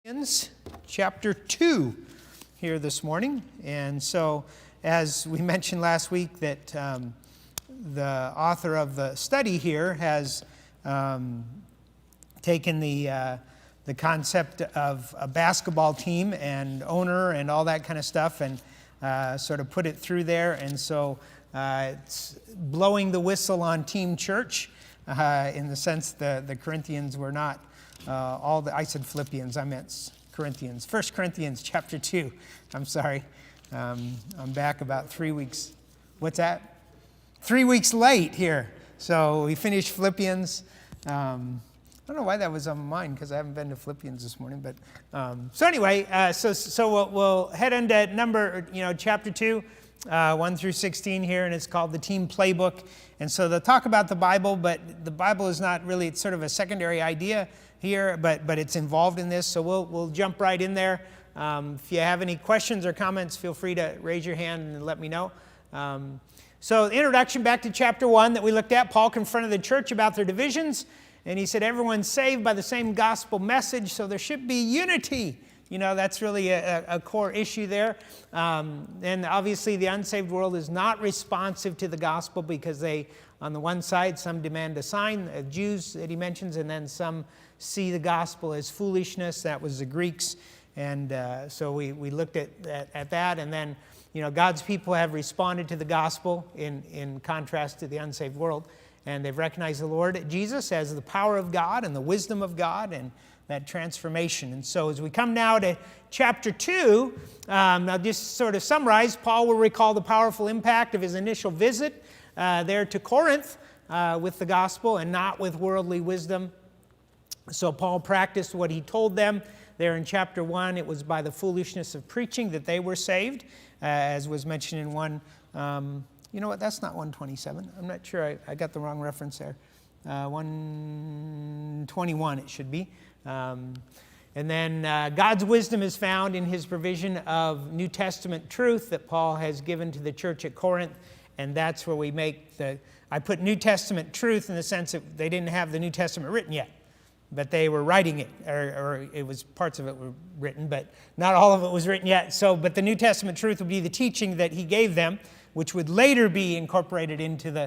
Philippians chapter 2 here this morning. And so, as we mentioned last week, that the author of the study here has taken the concept of a basketball team and owner and all that kind of stuff and sort of put it through there. And so it's blowing the whistle on team church in the sense the Corinthians were not I said Philippians, I meant Corinthians. 1 Corinthians chapter 2. I'm sorry. I'm back about 3 weeks. What's that? 3 weeks late here. So we finished Philippians. I don't know why that was on my mind because I haven't been to Philippians this morning. But so anyway, so we'll head into chapter 2, 1 through 16 here, and it's called the Team Playbook. And so they'll talk about the Bible, but the Bible is not really, it's sort of a secondary idea here, but it's involved in this, so we'll jump right in there. If you have any questions or comments, feel free to raise your hand and let me know. So the introduction back to chapter 1 that we looked at, Paul confronted the church about their divisions, and he said everyone's saved by the same gospel message, so there should be unity. You know, that's really a core issue there. And obviously the unsaved world is not responsive to the gospel because they, on the one side, some demand a sign, Jews that he mentions, and then some see the gospel as foolishness. That was the Greeks. And so we looked at that. And then, God's people have responded to the gospel in contrast to the unsaved world. And they've recognized the Lord Jesus as the power of God and the wisdom of God and that transformation. And so as we come now to chapter 2, I'll just sort of summarize. Paul will recall the powerful impact of his initial visit there to Corinth with the gospel and not with worldly wisdom. So Paul practiced what he told them there in chapter 1. It was by the foolishness of preaching that they were saved, as was mentioned in you know what, that's not 127. I'm not sure, I got the wrong reference there. 121 it should be. And then God's wisdom is found in his provision of New Testament truth that Paul has given to the church at Corinth. And that's where we make I put New Testament truth in the sense that they didn't have the New Testament written yet, but they were writing it, or it was parts of it were written, but not all of it was written yet. But the New Testament truth would be the teaching that he gave them, which would later be incorporated into the